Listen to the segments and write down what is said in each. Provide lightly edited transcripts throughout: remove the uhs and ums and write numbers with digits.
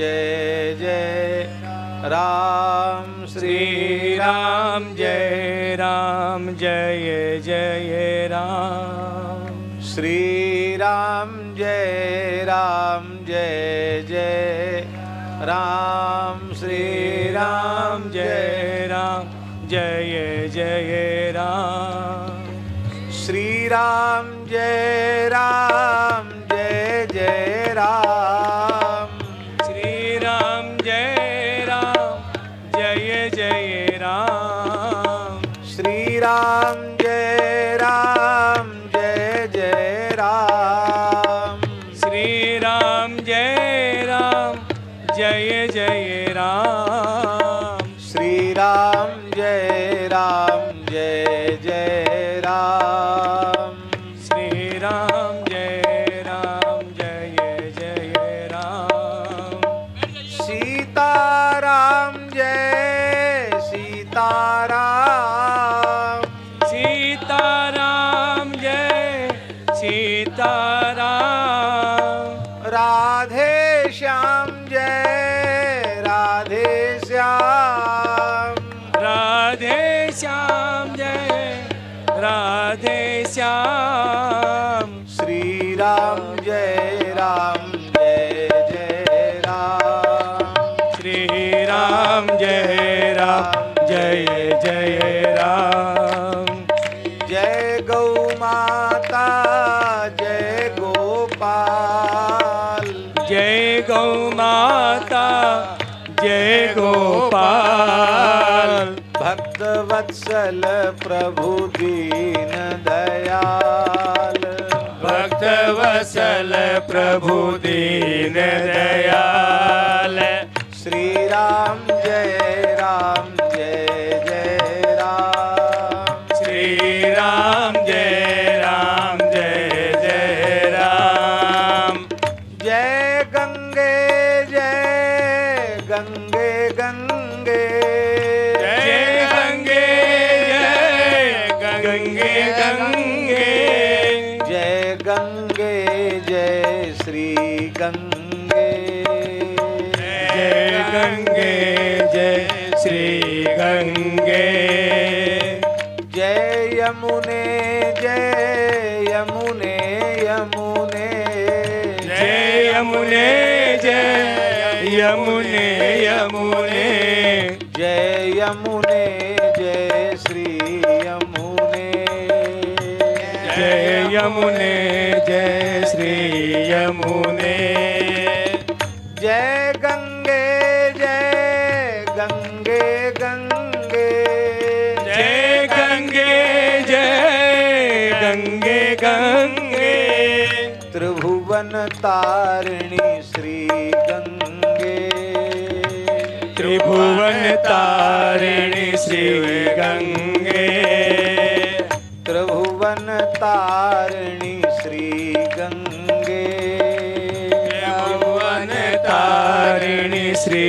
जय जय राम। श्री राम जय राम जय जय राम। श्री राम जय जय राम। श्री राम जय जय राम। श्री राम जय जय राम। श्री राम जय जय राम। श्री राम जय जय राम। श्री राम जय जय राम। श्री राम जय जय राम। श्री राम जय जय राम। सीताराम जय सीताराम। सीताराम जय सीताराम। राधे श्याम जय राधे श्याम। राधे श्याम जय राधे श्याम। श्री राम जय जय राम। श्री राम जय जय राम। जय गौ माता जय गोपाल। जय गौ माता जय गोपाल। भक्त वत्सल प्रभु दीन दयाल। भक्त वत्सल प्रभु दीन दयाल। श्री राम जय जय राम। श्री राम जय जय राम। जय गंगे गंगे गंगे। जय गंगे गंगे गंगे। जय गंगे जय श्री गंगे। जय गंगे जय श्री गंगे। जय यमुने यमुने। जय यमुने जय यमुने। जय यमुने जय श्री यमुने। जय यमुने जय श्री यमुने। जय गंगे गंगे गंगे। जय गंगे जय गंगे गंगे। त्रिभुवन तारिणी श्री गंगे। त्रिभुवन तारिणी श्री गंगे। त्रिभुवन तारिणी श्री गंगे। त्रिभुवन तारिणी श्री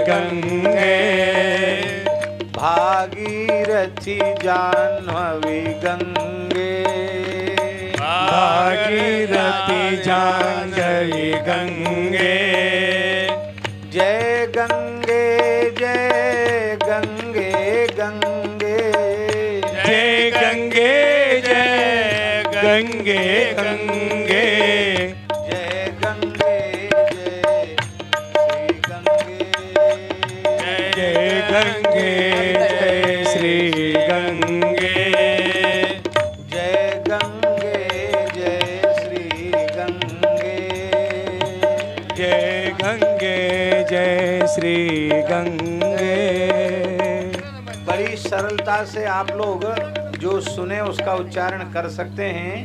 गंगे। भागीरथी जाह्नवी गंगे। भागीरथी जाह्नवी गंगे। जय गंगे गंगे गंगे। जय गंगे जय गंगे गंगे। जय गंगे जय श्री गंगे। जय गंगे जय श्री गंगे। जय गंगे जय श्री गंगे। जय गंगे जय श्री गंगे। बड़ी सरलता से आप लोग जो सुने उसका उच्चारण कर सकते हैं।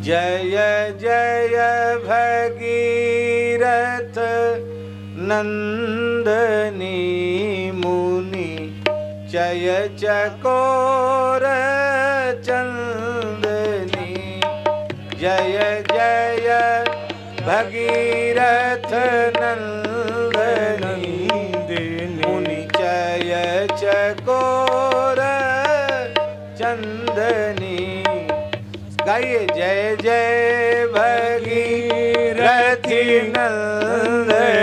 जय जय भगीरथ नंदनी मुनि। जय चकोर चंदनी। जय जय भगीरथ नंदनी मुनि। जय चकोर चंदनी। गाइए जय जय भगीरथी नंदनी।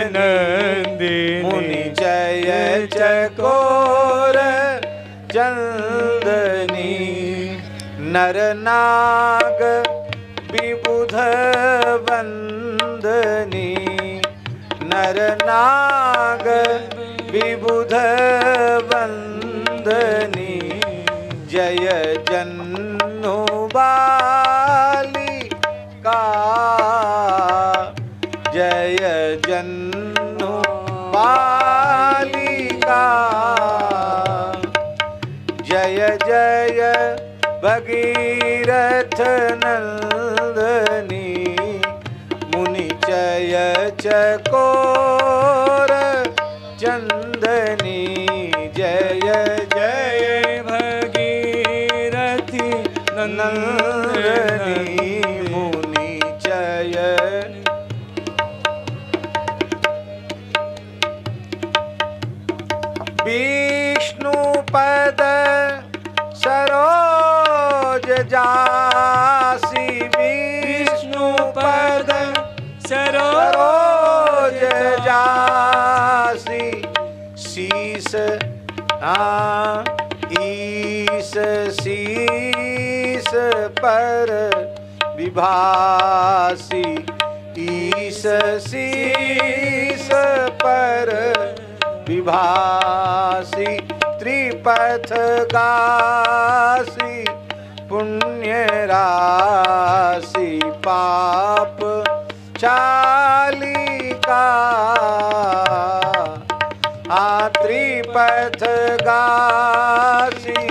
नर नाग विबुध वंदनी, नर नाग विबुध वंदनी, जय जन्नु बालिका, जय जन्नु बालिका, जय जय भगीरथ नंदनी, मुनि चय चकोर चंदनी, जय जय भगीरथी नंदनी, मुनि चय। विष्णु पद सरोज जासी, विष्णु पद सरोज जासी, शीस ईस शीस पर विभासी, ईस शीस पर विभासी, त्रिपथ गासी पुण्य राशि, पाप चालिका, त्रिपथ गासी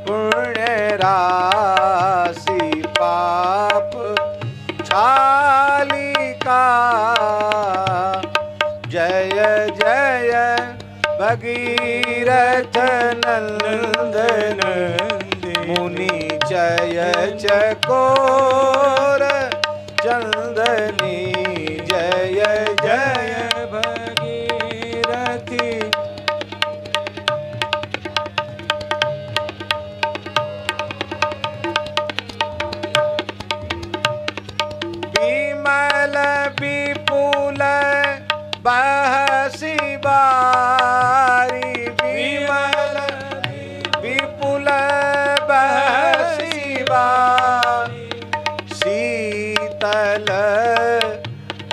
पुण्य राशि, पाप चालिका, जय जय भगीरथ नंदन, मुनि चय चकोर चंदनी, जय जय भगीरथी। विमल विपुल बहसी बारी, विमल विपुल बहसी बारी, शीतल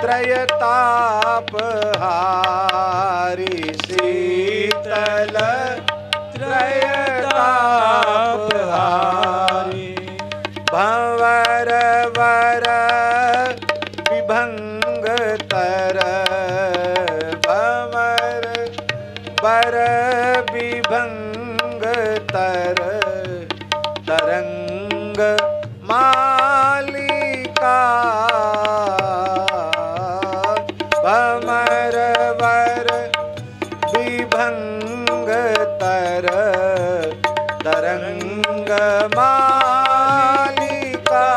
त्रयतापहारी, शीतल त्रयतापहारी, भंवर वर विभंग तर, भंवर वर विभंग तर, तरंग मालिका, भंवर वर विभंग तर, तरंग मालिका,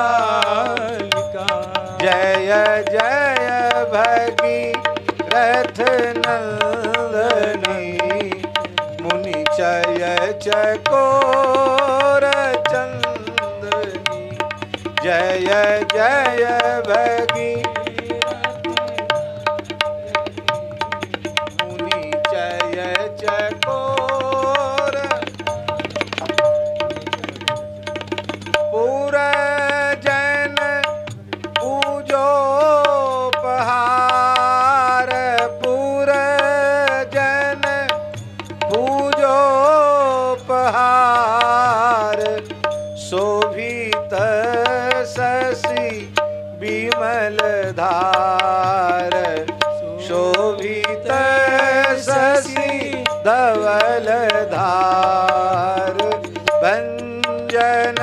जय जय भगीरथ नंदनी, मुनि चय चकोर चंदनी, जय जय भगीरथ मुनि चय चकोर। पूरजन पूजोपहार, पूरजन पूजोपहार, शोभित शशि विमल धार, शोभित शशि धवल धार, भंजन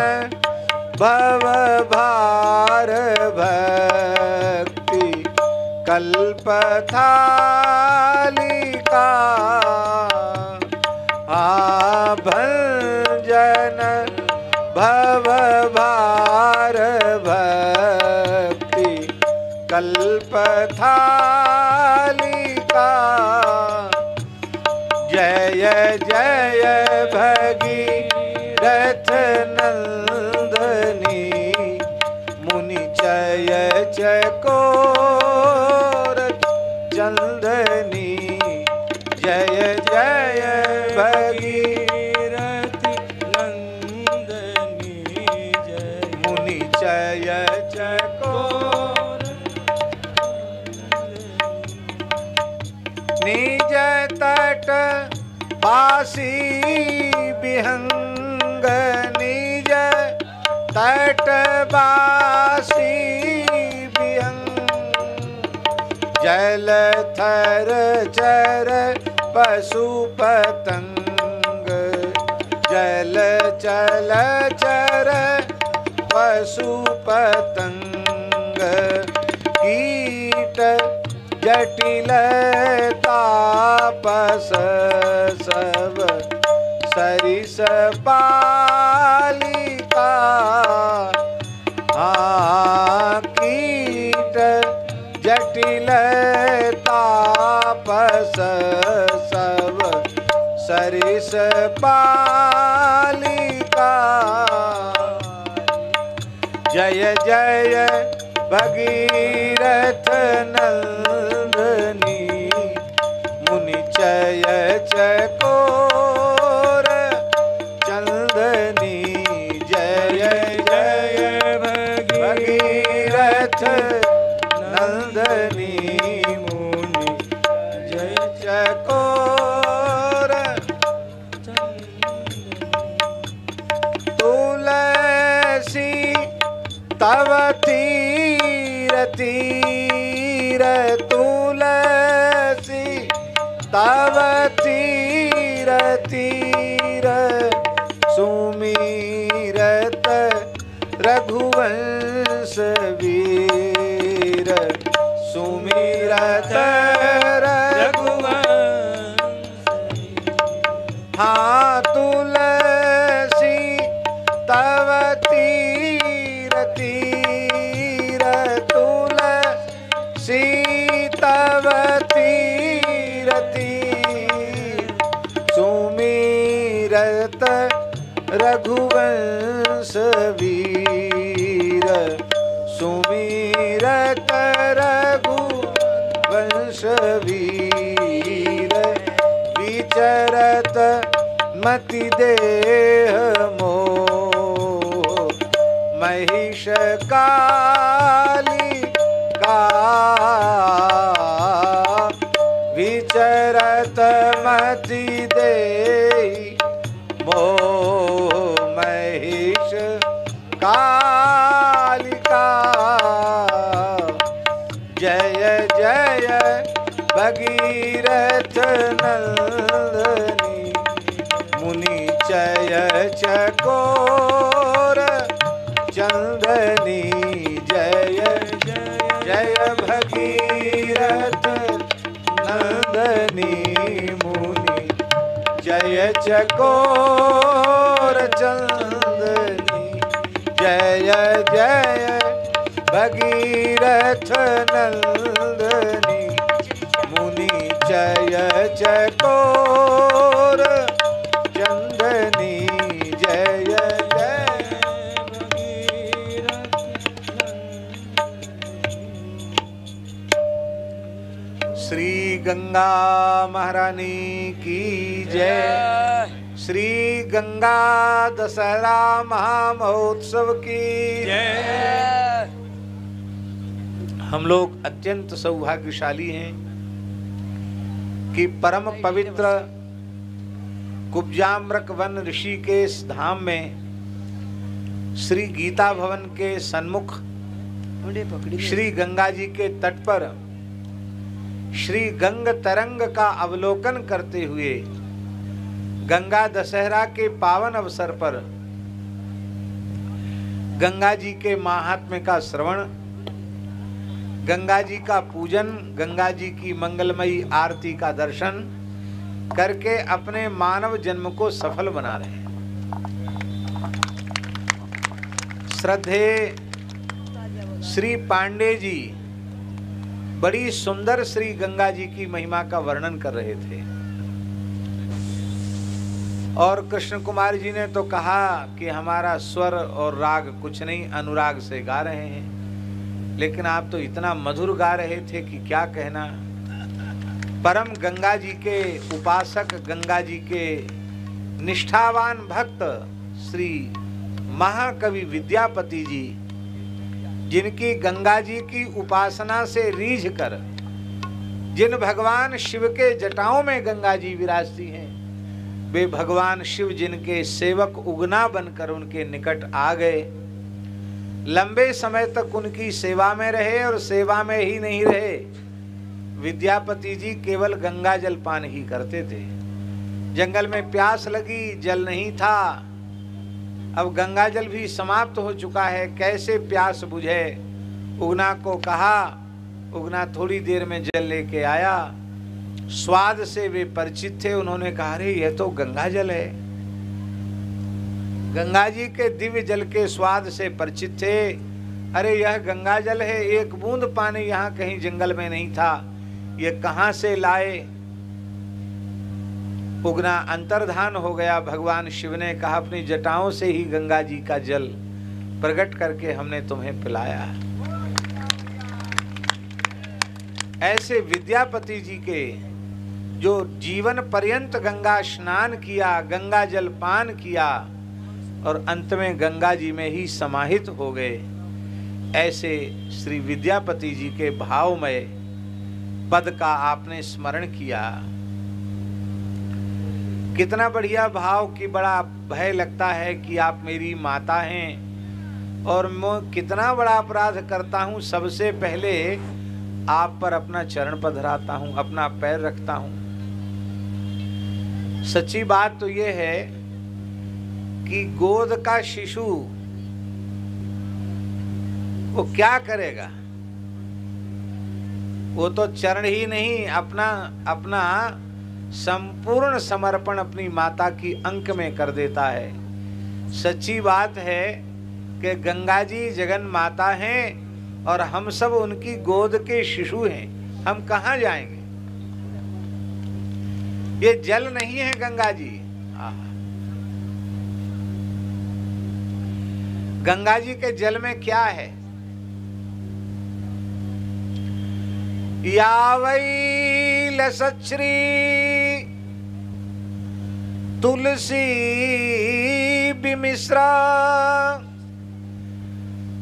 भव भार भक्ति कल्पथालिका, भंजन भव भार भक्ति कल्पथालिका, जय जय भगीरथ नंदनी, मुनि चय चकोर चंदनी, जय जय भगीरथ नंदनी, जय निज तट बासी विहंग निज तट बासी विहंग जल थर चर पशु पतंग जल चल चर पशु पतंग कीट जटिल तापस सब सरिस बालिका कीट जटिल तापस सब सरिस बालिका जय जय भगीरथ नंदनी मुनि चय चकोर चंदनी जय जय भगीरथ नंदनी मुनि जय चकोर तुलसी तव तीर तीर तुलसी तव तीर तीर सुमीरत रघुवंश वीर सुमीरत रघुवंश हाँ तुलसी तव तीर तीर तुलसी तव तीर तीर सुमीरत रघुवंश वीर सुमीरत रघुवंश वीर विचरत मति देह मोह महिष कालिका विचरत मति देहि मोह महिष कालिका जय जय भगीरथ नंदनी मुनि चय चकोर चंदनी जय जय भगीरथ नंदनी मुनि जय चकोर चंदनी जय जय भगीरथ नंदनी मुनि जय चकोर चंदनी जय जय श्री गंगा महारानी की जय। श्री गंगा दशहरा महामहोत्सव की जय। हम लोग अत्यंत सौभाग्यशाली हैं कि परम पवित्र कुब्जाम्रक वन ऋषिकेश धाम में श्री गीता भवन के सन्मुख श्री गंगा जी के तट पर श्री गंग तरंग का अवलोकन करते हुए गंगा दशहरा के पावन अवसर पर गंगा जी के महात्म्य का श्रवण, गंगा जी का पूजन, गंगा जी की मंगलमयी आरती का दर्शन करके अपने मानव जन्म को सफल बना रहे हैं। श्रद्धेय श्री पांडे जी बड़ी सुंदर श्री गंगा जी की महिमा का वर्णन कर रहे थे और कृष्ण कुमार जी ने तो कहा कि हमारा स्वर और राग कुछ नहीं, अनुराग से गा रहे हैं, लेकिन आप तो इतना मधुर गा रहे थे कि क्या कहना। परम गंगा जी के उपासक, गंगा जी के निष्ठावान भक्त श्री महाकवि विद्यापति जी, जिनकी गंगा जी की उपासना से रीझ कर जिन भगवान शिव के जटाओं में गंगा जी विराजती हैं, वे भगवान शिव जिनके सेवक उगना बनकर उनके निकट आ गए, लंबे समय तक उनकी सेवा में रहे और सेवा में ही नहीं रहे। विद्यापति जी केवल गंगा जल पान ही करते थे। जंगल में प्यास लगी, जल नहीं था, अब गंगा जल भी समाप्त हो चुका है, कैसे प्यास बुझे। उगना को कहा, उगना थोड़ी देर में जल लेके आया। स्वाद से वे परिचित थे, उन्होंने कहा अरे यह तो गंगा जल है। गंगा जी के दिव्य जल के स्वाद से परिचित थे। अरे यह गंगा जल है, एक बूंद पानी यहाँ कहीं जंगल में नहीं था, ये कहां से लाए। उगना अंतर्धान हो गया। भगवान शिव ने कहा अपनी जटाओं से ही गंगा जी का जल प्रकट करके हमने तुम्हें पिलाया। ऐसे विद्यापति जी के जो जीवन पर्यंत गंगा स्नान किया, गंगा जल पान किया और अंत में गंगा जी में ही समाहित हो गए, ऐसे श्री विद्यापति जी के भावमय पद का आपने स्मरण किया। कितना बढ़िया भाव कि बड़ा भय लगता है कि आप मेरी माता हैं और मैं कितना बड़ा अपराध करता हूं, सबसे पहले आप पर अपना चरण पधराता हूं, अपना पैर रखता हूं। सच्ची बात तो यह है कि गोद का शिशु वो क्या करेगा, वो तो चरण ही नहीं, अपना संपूर्ण समर्पण अपनी माता की अंक में कर देता है। सच्ची बात है कि गंगा जी जगन माता हैं और हम सब उनकी गोद के शिशु हैं, हम कहाँ जाएंगे। ये जल नहीं है गंगा जी, गंगा जी के जल में क्या है। यावै लसच्छ्री तुलसी विमिश्रा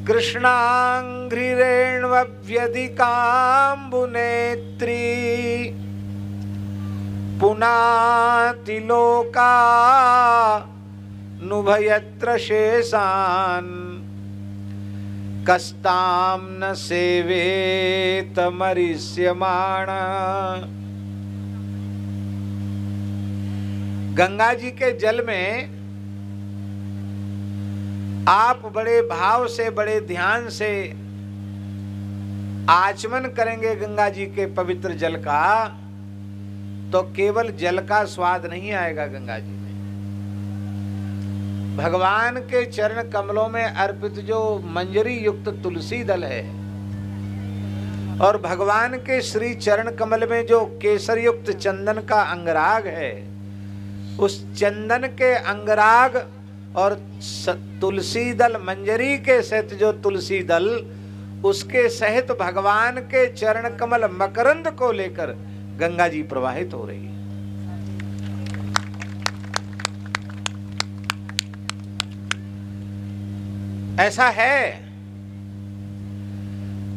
कृष्णांघ्रिरेण्वव्यधिकाम्बुनेत्री पुनातिलोका नुभयत्र शेषान् कस्तां न सेवेत मरिष्यमाण। गंगा जी के जल में आप बड़े भाव से, बड़े ध्यान से आचमन करेंगे गंगा जी के पवित्र जल का, तो केवल जल का स्वाद नहीं आएगा गंगा जी में। भगवान के चरण कमलों में अर्पित जो मंजरी युक्त तुलसी दल है और भगवान के श्री चरण कमल में जो केसर युक्त चंदन का अंगराग है, उस चंदन के अंगराग और तुलसी दल मंजरी के सहित जो तुलसी दल, उसके सहित भगवान के चरण कमल मकरंद को लेकर गंगा जी प्रवाहित हो रही है। ऐसा है,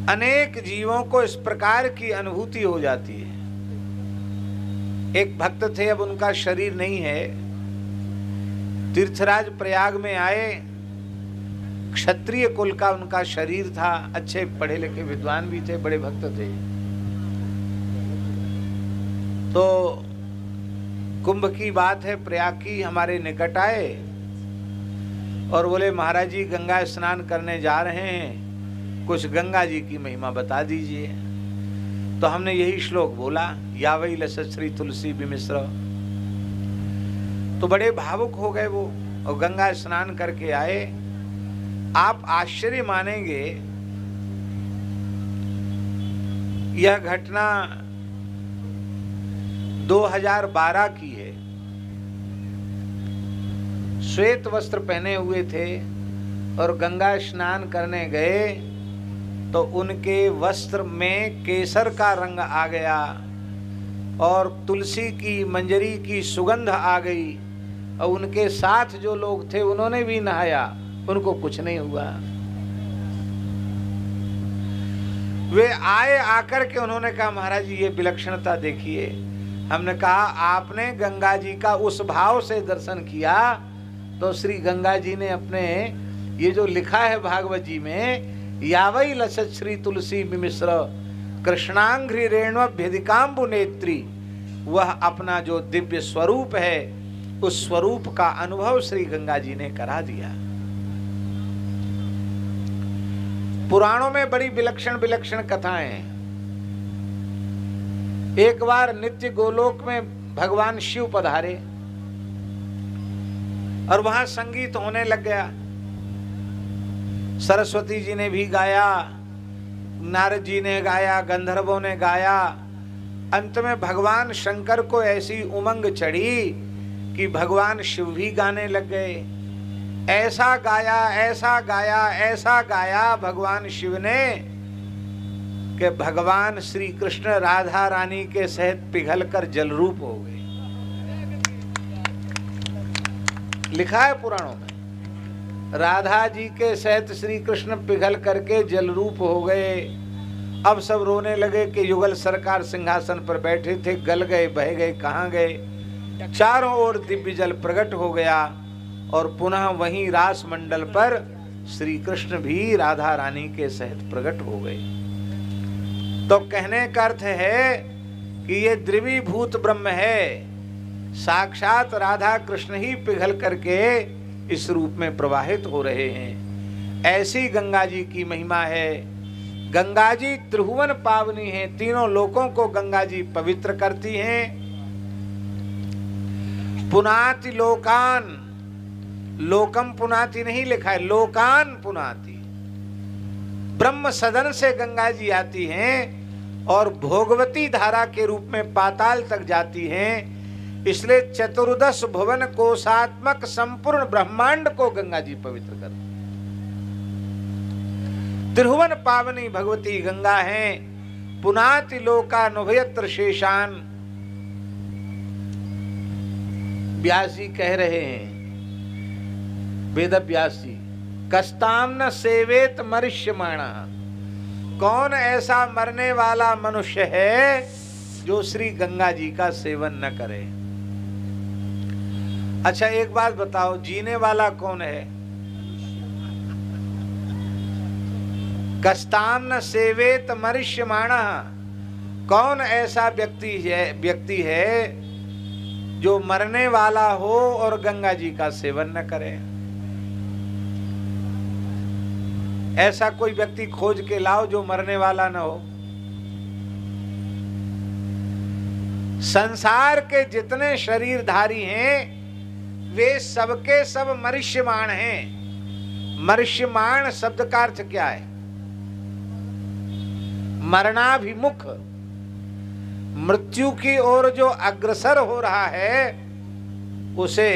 अनेक जीवों को इस प्रकार की अनुभूति हो जाती है। एक भक्त थे, अब उनका शरीर नहीं है, तीर्थराज प्रयाग में आए, क्षत्रिय कुल का उनका शरीर था, अच्छे पढ़े लिखे विद्वान भी थे, बड़े भक्त थे। तो कुंभ की बात है, प्रयाग की, हमारे निकट आए और बोले महाराज जी गंगा स्नान करने जा रहे हैं, कुछ गंगा जी की महिमा बता दीजिए। तो हमने यही श्लोक बोला, यावै लसच्छ्री तुलसी विमिश्र। तो बड़े भावुक हो गए वो और गंगा स्नान करके आए। आप आश्चर्य मानेंगे, यह घटना 2012 की है। श्वेत वस्त्र पहने हुए थे और गंगा स्नान करने गए तो उनके वस्त्र में केसर का रंग आ गया और तुलसी की मंजरी की सुगंध आ गई और उनके साथ जो लोग थे उन्होंने भी नहाया, उनको कुछ नहीं हुआ। वे आए, आकर के उन्होंने कहा महाराज जी ये विलक्षणता देखिए। हमने कहा आपने गंगा जी का उस भाव से दर्शन किया तो श्री गंगा जी ने अपने ये जो लिखा है भागवत जी में, यावई लसत श्री तुलसी मिश्र कृष्णांघ्रि रेण्वभ्यधिकाम्बु नेत्री, वह अपना जो दिव्य स्वरूप है उस स्वरूप का अनुभव श्री गंगा जी ने करा दिया। पुराणों में बड़ी विलक्षण विलक्षण कथाएं हैं। एक बार नित्य गोलोक में भगवान शिव पधारे और वहां संगीत होने लग गया। सरस्वती जी ने भी गाया, नारद जी ने गाया, गंधर्वों ने गाया। अंत में भगवान शंकर को ऐसी उमंग चढ़ी कि भगवान शिव भी गाने लग गए। ऐसा गाया, ऐसा गाया, ऐसा गाया भगवान शिव ने कि भगवान श्री कृष्ण राधा रानी के सहित पिघलकर जलरूप हो गए। लिखा है पुराणों में, राधा जी के सहित श्री कृष्ण पिघल करके जलरूप हो गए। अब सब रोने लगे कि युगल सरकार सिंहासन पर बैठे थे, गल गए, बह गए, कहाँ गए। चारों ओर दिव्य जल प्रकट हो गया और पुनः वहीं रास मंडल पर श्री कृष्ण भी राधा रानी के सहित प्रकट हो गए। तो कहने का अर्थ है कि ये द्विभूत ब्रह्म है, साक्षात राधा कृष्ण ही पिघल करके इस रूप में प्रवाहित हो रहे हैं। ऐसी गंगा जी की महिमा है। गंगा जी त्रिभुवन पावनी है, तीनों लोकों को गंगा जी पवित्र करती हैं। पुनाति लोकान, लोकम पुनाति नहीं लिखा है, लोकान पुनाति। ब्रह्म सदन से गंगा जी आती हैं और भोगवती धारा के रूप में पाताल तक जाती हैं। इसलिए चतुर्दश भुवन कोशात्मक संपूर्ण ब्रह्मांड को गंगा जी पवित्र करती। त्रिभुवन पावनी भगवती गंगा है। पुनाति लोकानुभयत्र शेषान। व्यास जी कह रहे हैं, वेद व्यास जी, कस्ताम न सेवेत मनुष्यमाणा, कौन ऐसा मरने वाला मनुष्य है जो श्री गंगा जी का सेवन न करे। अच्छा एक बात बताओ, जीने वाला कौन है? कस्ताम न सेवेत मनुष्यमाणा, कौन ऐसा व्यक्ति है जो मरने वाला हो और गंगा जी का सेवन न करे। ऐसा कोई व्यक्ति खोज के लाओ जो मरने वाला न हो। संसार के जितने शरीरधारी हैं वे सबके सब मनुष्यमाण हैं। मनुष्यमाण शब्द का अर्थ क्या है? मरणाभिमुख, मृत्यु की ओर जो अग्रसर हो रहा है उसे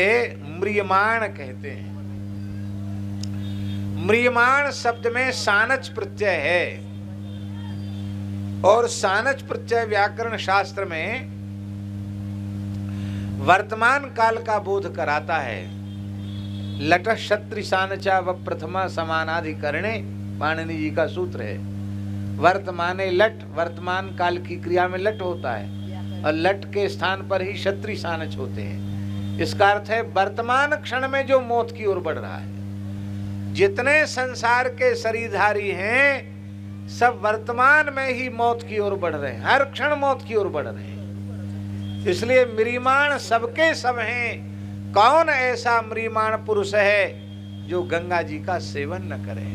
म्रियमाण कहते हैं। म्रियमाण शब्द में सानच प्रत्यय है और सानच प्रत्यय व्याकरण शास्त्र में वर्तमान काल का बोध कराता है। लट क्षत्रि सानचा व प्रथमा समानाधिकरणे, पाणिनि जी का सूत्र है। वर्तमाने लट, वर्तमान काल की क्रिया में लट होता है और लट के स्थान पर ही क्षत्रि सानच होते हैं। इसका अर्थ है वर्तमान क्षण में जो मौत की ओर बढ़ रहा है। जितने संसार के शरीरधारी हैं सब वर्तमान में ही मौत की ओर बढ़ रहे हैं, हर क्षण मौत की ओर बढ़ रहे हैं। इसलिए म्रियमाण सबके सब हैं। कौन ऐसा म्रियमाण पुरुष है जो गंगा जी का सेवन न करे।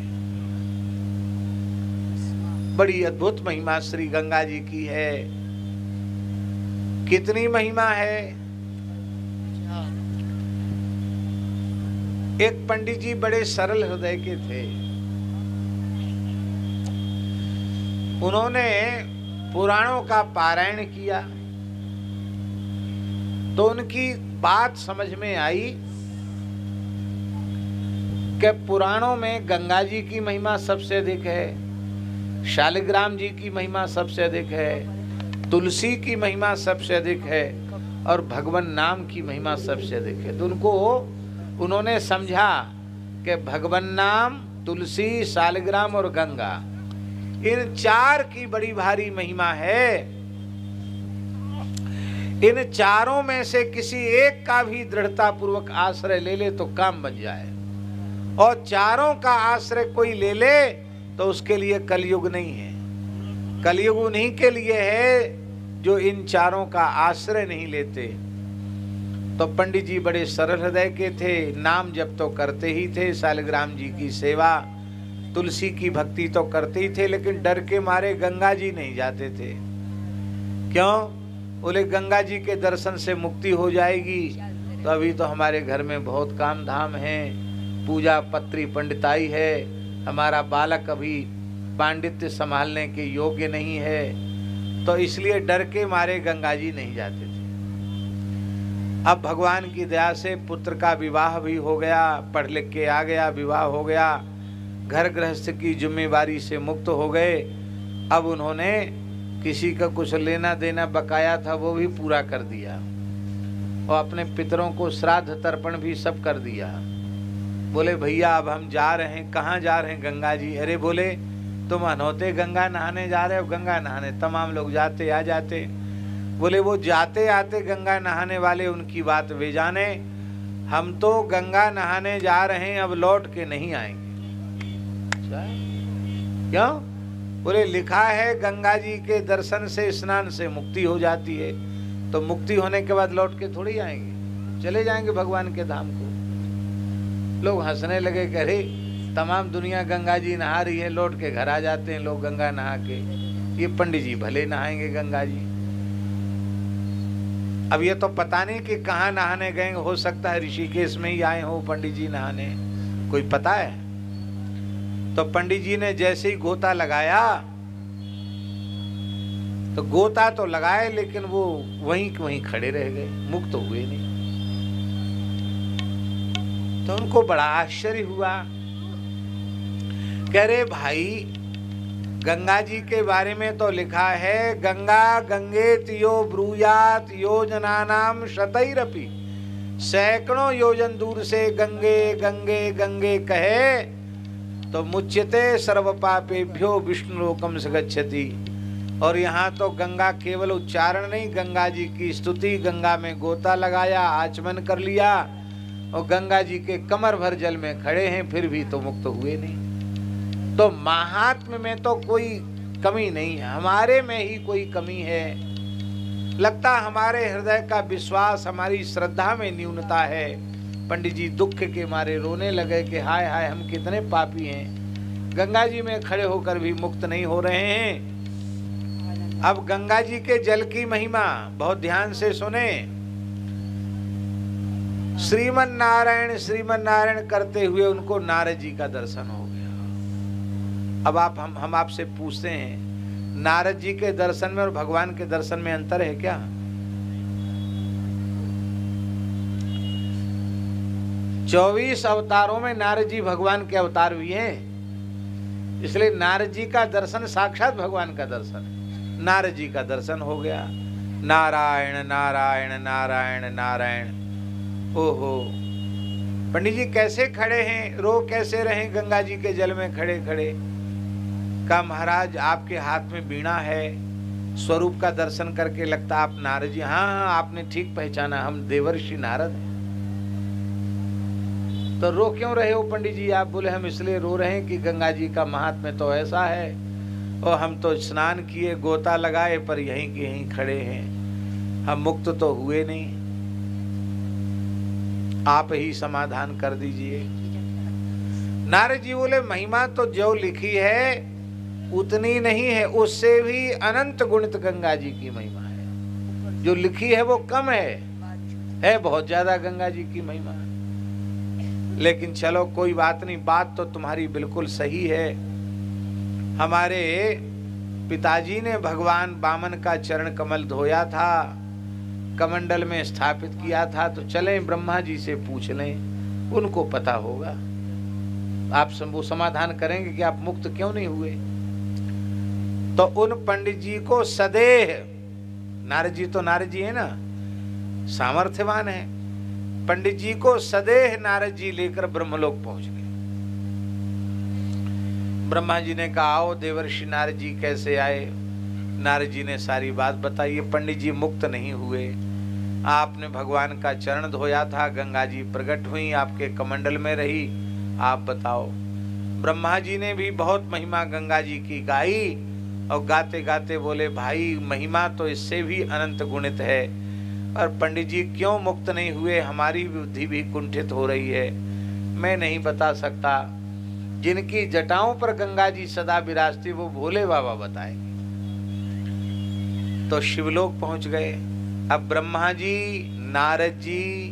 बड़ी अद्भुत महिमा श्री गंगा जी की है। कितनी महिमा है। एक पंडित जी बड़े सरल हृदय के थे। उन्होंने पुराणों का पारायण किया तो उनकी बात समझ में आई कि पुराणों में गंगा जी की महिमा सबसे अधिक है, शालिग्राम जी की महिमा सबसे अधिक है, तुलसी की महिमा सबसे अधिक है और भगवान नाम की महिमा सबसे अधिक है। तो उन्होंने समझा कि भगवान नाम, तुलसी, शालिग्राम और गंगा इन चार की बड़ी भारी महिमा है। इन चारों में से किसी एक का भी दृढ़ता पूर्वक आश्रय ले ले तो काम बन जाए, और चारों का आश्रय कोई ले ले तो उसके लिए कलयुग नहीं है। कलयुग उन्हीं के लिए है जो इन चारों का आश्रय नहीं लेते। तो पंडित जी बड़े सरल हृदय के थे, नाम जप तो करते ही थे, शालिग्राम जी की सेवा, तुलसी की भक्ति तो करते ही थे, लेकिन डर के मारे गंगा जी नहीं जाते थे। क्यों? बोले गंगा जी के दर्शन से मुक्ति हो जाएगी, तो अभी तो हमारे घर में बहुत काम धाम है, पूजा पत्री पंडिताई है, हमारा बालक अभी पांडित्य संभालने के योग्य नहीं है, तो इसलिए डर के मारे गंगा जी नहीं जाते थे। अब भगवान की दया से पुत्र का विवाह भी हो गया, पढ़ लिख के आ गया, विवाह हो गया, घर गृहस्थ की जिम्मेवारी से मुक्त हो गए। अब उन्होंने किसी का कुछ लेना देना बकाया था वो भी पूरा कर दिया, और अपने पितरों को श्राद्ध तर्पण भी सब कर दिया। बोले भैया अब हम जा रहे हैं। कहाँ जा रहे हैं? गंगा जी। अरे बोले तुम अनहोते गंगा नहाने जा रहे हो? गंगा नहाने तमाम लोग जाते आ जाते। बोले वो जाते आते गंगा नहाने वाले उनकी बात वे जाने, हम तो गंगा नहाने जा रहे हैं, अब लौट के नहीं आएंगे। क्यों? बोले लिखा है गंगा जी के दर्शन से स्नान से मुक्ति हो जाती है, तो मुक्ति होने के बाद लौट के थोड़ी आएंगे, चले जाएंगे भगवान के धाम को। लोग हंसने लगे, कह रहे तमाम दुनिया गंगा जी नहा रही है, लौट के घर आ जाते हैं लोग गंगा नहा के, ये पंडित जी भले नहाएंगे गंगा जी। अब ये तो पता नहीं कि कहाँ नहाने गए, हो सकता है ऋषिकेश में ही आए हो पंडित जी नहाने, कोई पता है? तो पंडित जी ने जैसे ही गोता लगाया, तो गोता तो लगाए लेकिन वो वहीं वहीं खड़े रह गए, मुक्त तो हुए नहीं। तो उनको बड़ा आश्चर्य हुआ, कह रहे भाई गंगा जी के बारे में तो लिखा है गंगा गंगेत यो ब्रूयात योजनानाम शतैरपि, सैकड़ों योजन दूर से गंगे गंगे गंगे कहे तो मुच्यते सर्व पापेभ्यो विष्णु लोकम स गच्छति। और यहाँ तो गंगा केवल उच्चारण नहीं, गंगा जी की स्तुति, गंगा में गोता लगाया, आचमन कर लिया, और गंगा जी के कमर भर जल में खड़े हैं, फिर भी तो मुक्त हुए नहीं। तो महात्म्य में तो कोई कमी नहीं है, हमारे में ही कोई कमी है। लगता हमारे हृदय का विश्वास, हमारी श्रद्धा में न्यूनता है। पंडित जी दुख के मारे रोने लगे कि हाय हाय हम कितने पापी हैं, गंगा जी में खड़े होकर भी मुक्त नहीं हो रहे हैं। अब गंगा जी के जल की महिमा बहुत ध्यान से सुने। श्रीमन नारायण करते हुए उनको नारद जी का दर्शन हो गया। अब हम आपसे पूछते हैं, नारद जी के दर्शन में और भगवान के दर्शन में अंतर है क्या? चौबीस अवतारों में नारद जी भगवान के अवतार भी हैं, इसलिए नारद जी का दर्शन साक्षात भगवान का दर्शन है। नारद जी का दर्शन हो गया, नारायण नारायण नारायण नारायण। ओहो, पंडित जी कैसे खड़े हैं, रो कैसे रहे गंगा जी के जल में खड़े खड़े? का महाराज आपके हाथ में बीणा है, स्वरूप का दर्शन करके लगता आप नारद जी। हाँ हाँ आपने ठीक पहचाना, हम देवर्षि नारद हैं। तो रो क्यों रहे हो पंडित जी आप? बोले हम इसलिए रो रहे हैं कि गंगा जी का महात्म्य तो ऐसा है, और हम तो स्नान किए, गोता लगाए, पर यहीं के यहीं खड़े हैं, हम मुक्त तो हुए नहीं। आप ही समाधान कर दीजिए। नारद जी बोले महिमा तो जो लिखी है उतनी नहीं है, उससे भी अनंत गुणित गंगा जी की महिमा है। जो लिखी है वो कम है बहुत ज्यादा गंगा जी की महिमा। लेकिन चलो कोई बात नहीं, बात तो तुम्हारी बिल्कुल सही है। हमारे पिताजी ने भगवान वामन का चरण कमल धोया था, कमंडल में स्थापित किया था, तो चलें ब्रह्मा जी से पूछ लें, उनको पता होगा। आप वो समाधान करेंगे कि आप मुक्त क्यों नहीं हुए। तो उन पंडित जी को सदेह, नारद जी तो नारद जी है ना, सामर्थ्यवान है, पंडित जी को सदेह नारद जी लेकर ब्रह्मलोक पहुंच गए। ब्रह्मा जी ने कहा आओ देवर्षि नारद जी कैसे आए। नारद जी ने सारी बात बताई। ये पंडित जी मुक्त नहीं हुए, आपने भगवान का चरण धोया था, गंगा जी प्रकट हुई, आपके कमंडल में रही, आप बताओ। ब्रह्मा जी ने भी बहुत महिमा गंगा जी की गाई और गाते गाते बोले भाई महिमा तो इससे भी अनंत गुणित है, और पंडित जी क्यों मुक्त नहीं हुए, हमारी बुद्धि भी कुंठित हो रही है, मैं नहीं बता सकता। जिनकी जटाओं पर गंगा जी सदा विराजती वो भोले बाबा बताएंगे। तो शिवलोक पहुंच गए। अब ब्रह्मा जी, नारद जी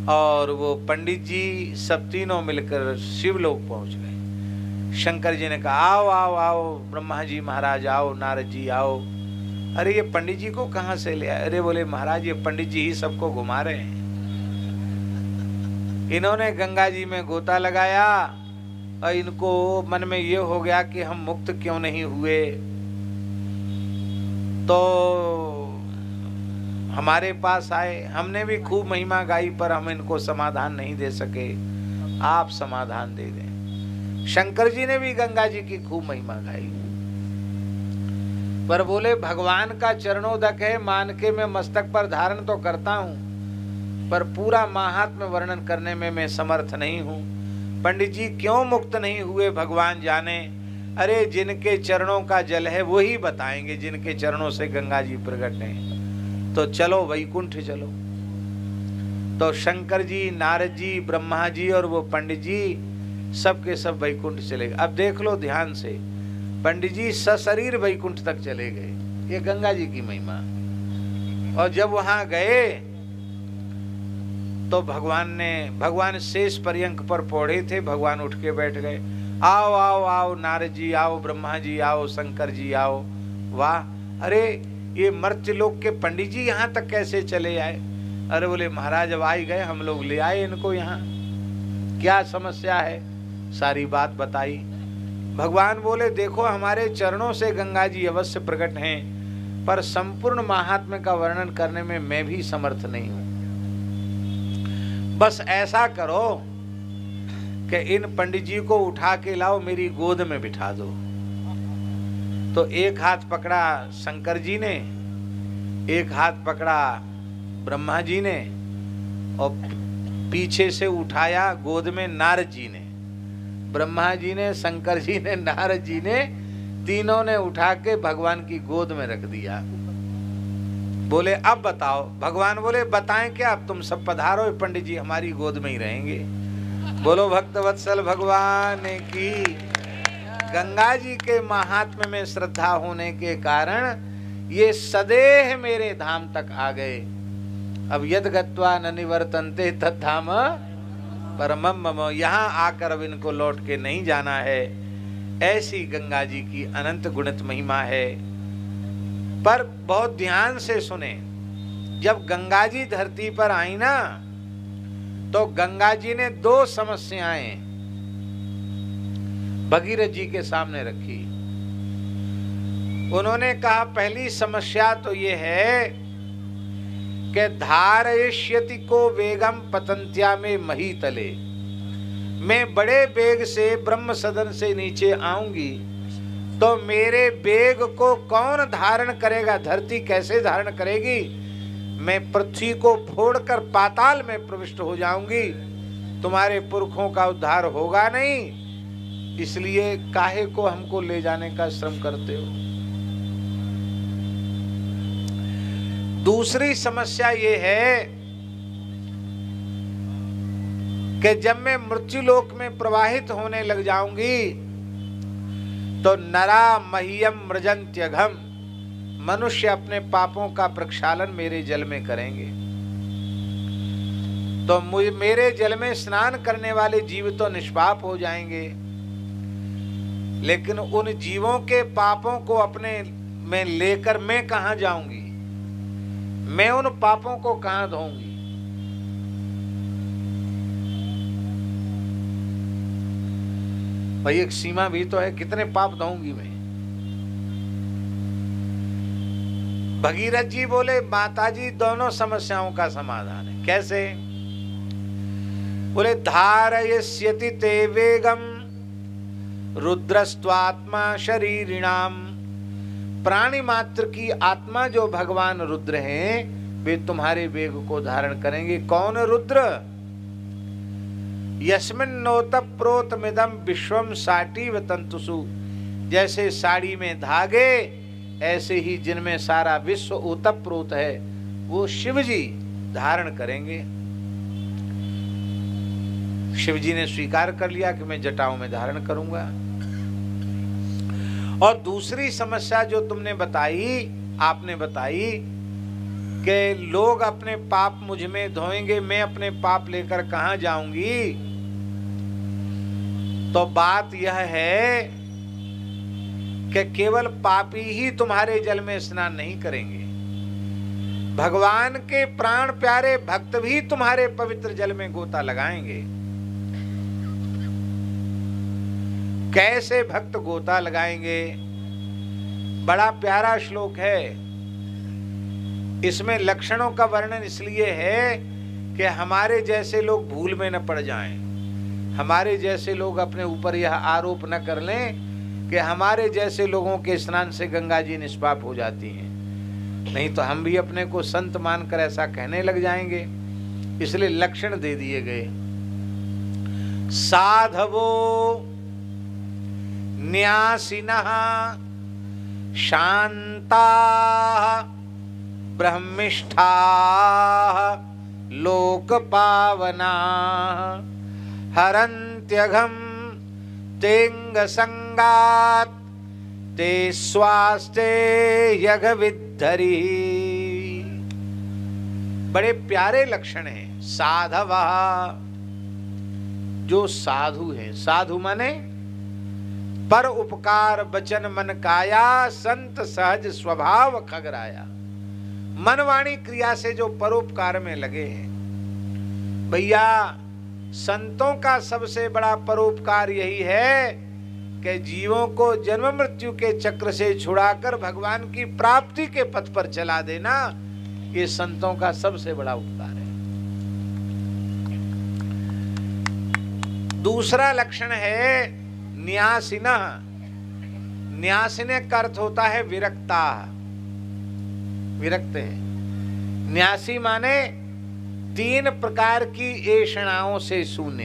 और वो पंडित जी सब तीनों मिलकर शिवलोक पहुंच गए। शंकर जी ने कहा आओ आओ आओ ब्रह्मा जी महाराज आओ, नारद जी आओ। अरे ये पंडित जी को कहां से ले आए? अरे बोले महाराज ये पंडित जी ही सबको घुमा रहे हैं। इन्होंने गंगा जी में गोता लगाया और इनको मन में ये हो गया कि हम मुक्त क्यों नहीं हुए, तो हमारे पास आए। हमने भी खूब महिमा गाई पर हम इनको समाधान नहीं दे सके, आप समाधान दे दें। शंकर जी ने भी गंगा जी की खूब महिमा गाई पर बोले भगवान का चरणोदक है, मान के मैं मस्तक पर धारण तो करता हूं पर पूरा महात्म्य वर्णन करने में मैं समर्थ नहीं हूं। पंडित जी क्यों मुक्त नहीं हुए भगवान जाने। अरे जिनके चरणों का जल है वो ही बताएंगे, जिनके चरणों से गंगा जी प्रकट हैं। तो चलो वैकुंठ चलो। तो शंकर जी, नारद जी, ब्रह्मा जी और वो पंडित जी सब के सब वैकुंठ चले गए। अब देख लो ध्यान से, पंडित जी सशरीर वैकुंठ तक चले गए, ये गंगा जी की महिमा। और जब वहां गए तो भगवान शेष पर्यंक पर पौड़े थे, भगवान उठ के बैठ गए। आओ आओ आओ नारद जी आओ, ब्रह्मा जी आओ, शंकर जी आओ। वाह, अरे ये मर्त्य लोक के पंडित जी यहाँ तक कैसे चले आए? अरे बोले महाराज अब आई गए, हम लोग ले आए इनको यहाँ, क्या समस्या है? सारी बात बताई। भगवान बोले देखो हमारे चरणों से गंगा जी अवश्य प्रकट हैं, पर संपूर्ण महात्म्य का वर्णन करने में मैं भी समर्थ नहीं हूं। बस ऐसा करो कि इन पंडित जी को उठा के लाओ, मेरी गोद में बिठा दो। तो एक हाथ पकड़ा शंकर जी ने, एक हाथ पकड़ा ब्रह्मा जी ने और पीछे से उठाया गोद में नारद जी ने। ब्रह्मा जी ने, शंकर जी ने, नारद जी ने, तीनों ने उठा के भगवान की गोद में रख दिया। बोले अब बताओ। भगवान बोले बताएं क्या, अब तुम सब पधारो, पंडित जी हमारी गोद में ही रहेंगे। बोलो भक्त वत्सल भगवान की। गंगा जी के महात्म्य में श्रद्धा होने के कारण ये सदेह मेरे धाम तक आ गए। अब यद गत्वा न निवर्तन्ते तद्धाम परमम मम, यहाँ आकर अब इनको लौट के नहीं जाना है। ऐसी गंगा जी की अनंत गुणित महिमा है। पर बहुत ध्यान से सुने, जब गंगा जी धरती पर आई ना तो गंगा जी ने दो समस्याएं भगीरथ जी के सामने रखी। उन्होंने कहा पहली समस्या तो ये है कि धारयिष्यति को वेगम पतंत्या में मही तले, मैं बड़े वेग से ब्रह्म सदन से नीचे आऊंगी तो मेरे वेग को कौन धारण करेगा? धरती कैसे धारण करेगी? मैं पृथ्वी को फोड़कर पाताल में प्रविष्ट हो जाऊंगी, तुम्हारे पुरखों का उद्धार होगा नहीं, इसलिए काहे को हमको ले जाने का श्रम करते हो। दूसरी समस्या ये है कि जब मैं मृत्युलोक में प्रवाहित होने लग जाऊंगी तो नरा मह्यम मृजन्त्यघम, मनुष्य अपने पापों का प्रक्षालन मेरे जल में करेंगे। तो मेरे जल में स्नान करने वाले जीव तो निष्पाप हो जाएंगे, लेकिन उन जीवों के पापों को अपने में लेकर मैं कहां जाऊंगी? मैं उन पापों को कहां धोऊंगी? भाई एक सीमा भी तो है, कितने पाप धोऊंगी मैं? भगीरथ जी बोले माताजी दोनों समस्याओं का समाधान है। कैसे? बोले धारयस्यति ते वेगम रुद्रस्त्वात्मा शरीरिणाम, प्राणी मात्र की आत्मा जो भगवान रुद्र हैं वे तुम्हारे वेग को धारण करेंगे। कौन रुद्र? यस्मिन्नोत प्रोतमिदं विश्वम साटीव तंतुषु, जैसे साड़ी में धागे ऐसे ही जिनमें सारा विश्व ओतप्रोत है वो शिवजी धारण करेंगे। शिवजी ने स्वीकार कर लिया कि मैं जटाओं में धारण करूंगा। और दूसरी समस्या जो तुमने बताई, आपने बताई कि लोग अपने पाप मुझ में धोएंगे, मैं अपने पाप लेकर कहां जाऊंगी। तो बात यह है कि केवल पापी ही तुम्हारे जल में स्नान नहीं करेंगे, भगवान के प्राण प्यारे भक्त भी तुम्हारे पवित्र जल में गोता लगाएंगे। कैसे भक्त गोता लगाएंगे? बड़ा प्यारा श्लोक है। इसमें लक्षणों का वर्णन इसलिए है कि हमारे जैसे लोग भूल में न पड़ जाएं, हमारे जैसे लोग अपने ऊपर यह आरोप न कर लें कि हमारे जैसे लोगों के स्नान से गंगा जी निष्पाप हो जाती हैं, नहीं तो हम भी अपने को संत मानकर ऐसा कहने लग जाएंगे। इसलिए लक्षण दे दिए गए। साधवो न्यासिनः शान्ताः ब्रह्मिष्ठाः लोकपावनाः हरन्त्यघं तेङ्गसङ्गात् ते स्वास्ते यज्ञविद्धरि। बड़े प्यारे लक्षण हैं। साधवः, जो साधु हैं, साधु माने पर उपकार बचन मन काया, संत सहज स्वभाव खगराया। मन वाणी क्रिया से जो परोपकार में लगे हैं। भैया संतों का सबसे बड़ा परोपकार यही है कि जीवों को जन्म मृत्यु के चक्र से छुड़ाकर भगवान की प्राप्ति के पथ पर चला देना, ये संतों का सबसे बड़ा उपकार है। दूसरा लक्षण है न्यासिनः। न्यासिने का अर्थ होता है विरक्ता, विरक्त है। न्यासी माने 3 प्रकार की ऐषणाओं से शून्य।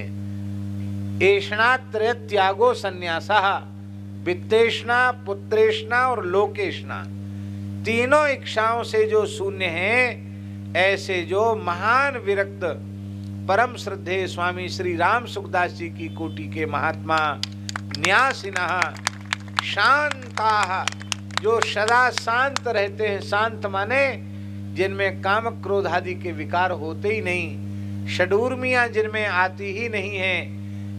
ऐषणा त्रय त्यागो संन्यासः, वित्तेषणा, पुत्रेषणा और लोकेषणा। तीनों इच्छाओं से जो शून्य हैं, ऐसे जो महान विरक्त परम श्रद्धेय स्वामी श्री राम सुखदास जी की कोटि के महात्मा न्यासिनः शांताः, जो सदा शांत रहते हैं। शांत माने जिनमें काम क्रोध आदि के विकार होते ही नहीं, षडूर्मियां जिनमें आती ही नहीं है,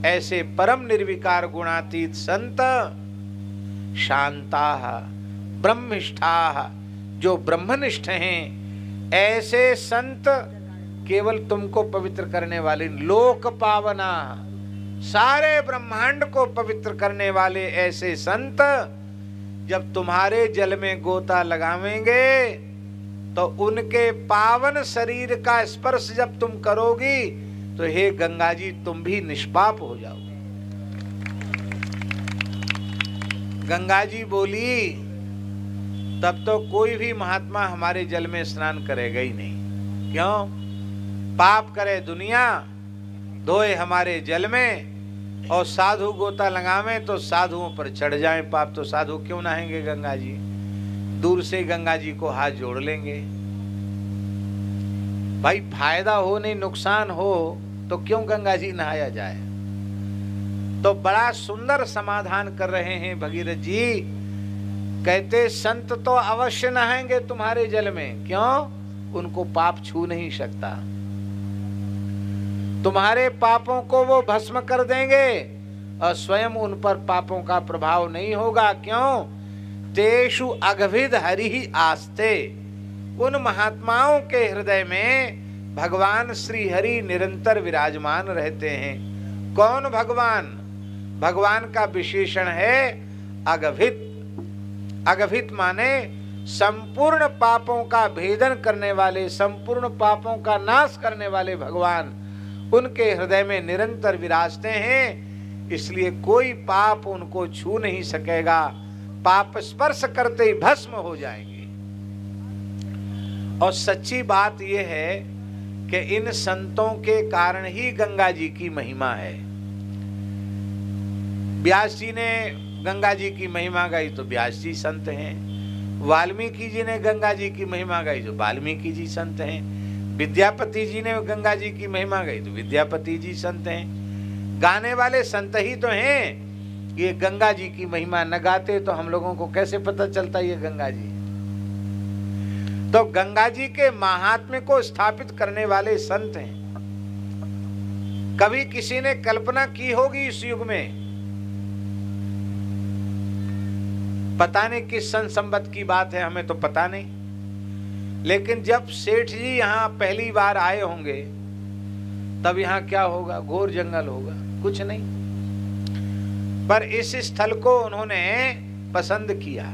ऐसे परम निर्विकार गुणातीत संत। शांताः ब्रह्मिष्ठाः, जो ब्रह्मनिष्ठ हैं, ऐसे संत केवल तुमको पवित्र करने वाले। लोक पावना, सारे ब्रह्मांड को पवित्र करने वाले ऐसे संत जब तुम्हारे जल में गोता लगावेंगे तो उनके पावन शरीर का स्पर्श जब तुम करोगी तो हे गंगा जी तुम भी निष्पाप हो जाओगे। गंगा जी बोली तब तो कोई भी महात्मा हमारे जल में स्नान करेगा ही नहीं। क्यों? पाप करे दुनिया, धोए हमारे जल में, और साधु गोता लगावे तो साधुओं पर चढ़ जाए पाप। तो साधु क्यों नहाएंगे गंगा जी? दूर से गंगा जी को हाथ जोड़ लेंगे। भाई फायदा हो नहीं नुकसान हो तो क्यों गंगा जी नहाया जाए? तो बड़ा सुंदर समाधान कर रहे हैं भगीरथ जी। कहते संत तो अवश्य नहाएंगे तुम्हारे जल में। क्यों? उनको पाप छू नहीं सकता। तुम्हारे पापों को वो भस्म कर देंगे और स्वयं उन पर पापों का प्रभाव नहीं होगा। क्यों? तेषु अगभिद हरि आस्ते, उन महात्माओं के हृदय में भगवान श्री हरि निरंतर विराजमान रहते हैं। कौन भगवान? भगवान का विशेषण है अगभित। अगभित माने संपूर्ण पापों का भेदन करने वाले, संपूर्ण पापों का नाश करने वाले भगवान उनके हृदय में निरंतर विराजते हैं। इसलिए कोई पाप उनको छू नहीं सकेगा, पाप स्पर्श करते ही भस्म हो जाएंगे। और सच्ची बात यह है कि इन संतों के कारण ही गंगा जी की महिमा है। व्यास जी ने गंगा जी की महिमा गाई तो व्यास जी संत हैं, वाल्मीकि जी ने गंगा जी की महिमा गाई तो वाल्मीकि जी संत हैं, विद्यापति जी ने गंगा जी की महिमा गाई तो विद्यापति जी संत हैं। गाने वाले संत ही तो हैं। ये गंगा जी की महिमा न गाते तो हम लोगों को कैसे पता चलता ये गंगा जी। तो गंगा जी के महात्म्य को स्थापित करने वाले संत हैं। कभी किसी ने कल्पना की होगी इस युग में, पता नहीं किस सन संवत की बात है, हमें तो पता नहीं, लेकिन जब सेठ जी यहां पहली बार आए होंगे तब यहां क्या होगा, घोर जंगल होगा, कुछ नहीं। पर इस स्थल को उन्होंने पसंद किया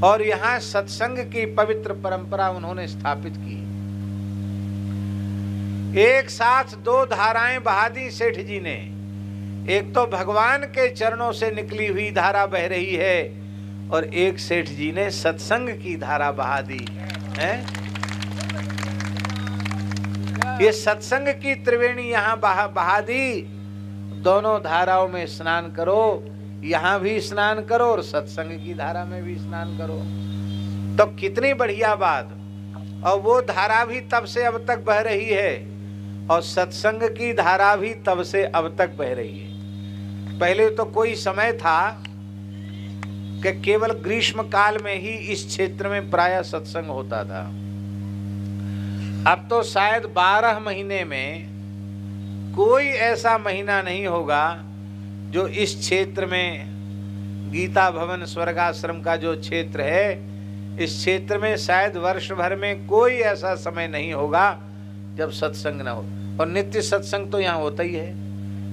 और यहां सत्संग की पवित्र परंपरा उन्होंने स्थापित की। एक साथ दो धाराएं बहा दी सेठ जी ने। एक तो भगवान के चरणों से निकली हुई धारा बह रही है और एक सेठ जी ने सत्संग की धारा बहा दी है। ये सत्संग की त्रिवेणी यहां बहा दी। दोनों धाराओं में स्नान करो, यहां भी स्नान करो और सत्संग की धारा में भी स्नान करो, तो कितनी बढ़िया बात। और वो धारा भी तब से अब तक बह रही है और सत्संग की धारा भी तब से अब तक बह रही है। पहले तो कोई समय था कि केवल ग्रीष्म काल में ही इस क्षेत्र में प्रायः सत्संग होता था। अब तो शायद 12 महीने में कोई ऐसा महीना नहीं होगा जो इस क्षेत्र में, गीता भवन स्वर्गाश्रम का जो क्षेत्र है, इस क्षेत्र में शायद वर्ष भर में कोई ऐसा समय नहीं होगा जब सत्संग ना हो। और नित्य सत्संग तो यहाँ होता ही है,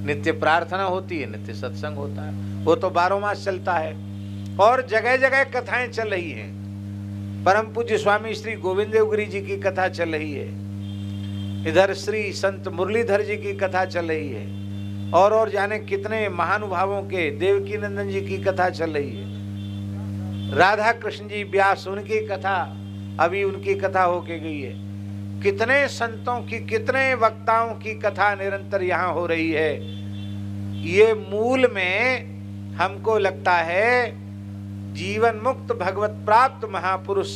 नित्य प्रार्थना होती है, नित्य सत्संग होता है, वो तो 12 मास चलता है। और जगह जगह कथाएं चल रही हैं। परम पूज्य स्वामी श्री गोविंद देवगिरी जी की कथा चल रही है, इधर श्री संत मुरलीधर जी की कथा चल रही है, और जाने कितने महानुभावों के, देवकी नंदन जी की कथा चल रही है, राधा कृष्ण जी व्यास उनकी कथा, अभी उनकी कथा होके गई है। कितने संतों की, कितने वक्ताओं की कथा निरंतर यहाँ हो रही है। ये मूल में हमको लगता है जीवन मुक्त भगवत प्राप्त महापुरुष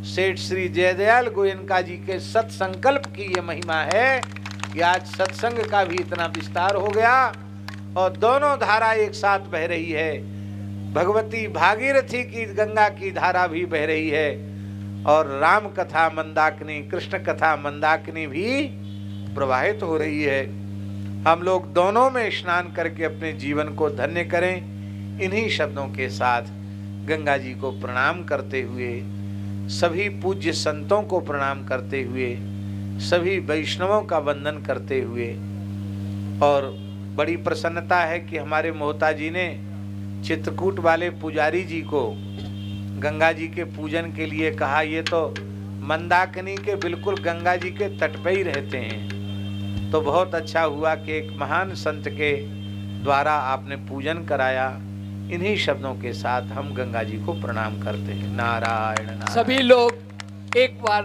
सेठ श्री जयदयाल गोयनका जी के सत्संकल्प की ये महिमा है कि आज सत्संग का भी इतना विस्तार हो गया और दोनों धारा एक साथ बह रही है। भगवती भागीरथी की गंगा की धारा भी बह रही है और राम कथा मंदाकिनी, कृष्ण कथा मंदाकिनी भी प्रवाहित हो रही है। हम लोग दोनों में स्नान करके अपने जीवन को धन्य करें। इन्हीं शब्दों के साथ गंगा जी को प्रणाम करते हुए, सभी पूज्य संतों को प्रणाम करते हुए, सभी वैष्णवों का वंदन करते हुए, और बड़ी प्रसन्नता है कि हमारे मोहता जी ने चित्रकूट वाले पुजारी जी को गंगा जी के पूजन के लिए कहा। ये तो मंदाकिनी के बिल्कुल गंगा जी के तट पे ही रहते हैं, तो बहुत अच्छा हुआ कि एक महान संत के द्वारा आपने पूजन कराया। इन्हीं शब्दों के साथ हम गंगा जी को प्रणाम करते हैं। नारायण नारायण। सभी लोग एक बार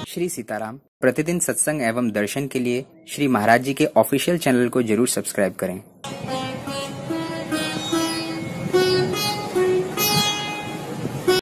श्री सीताराम प्रतिदिन सत्संग एवं दर्शन के लिए श्री महाराज जी के ऑफिशियल चैनल को जरूर सब्सक्राइब करें।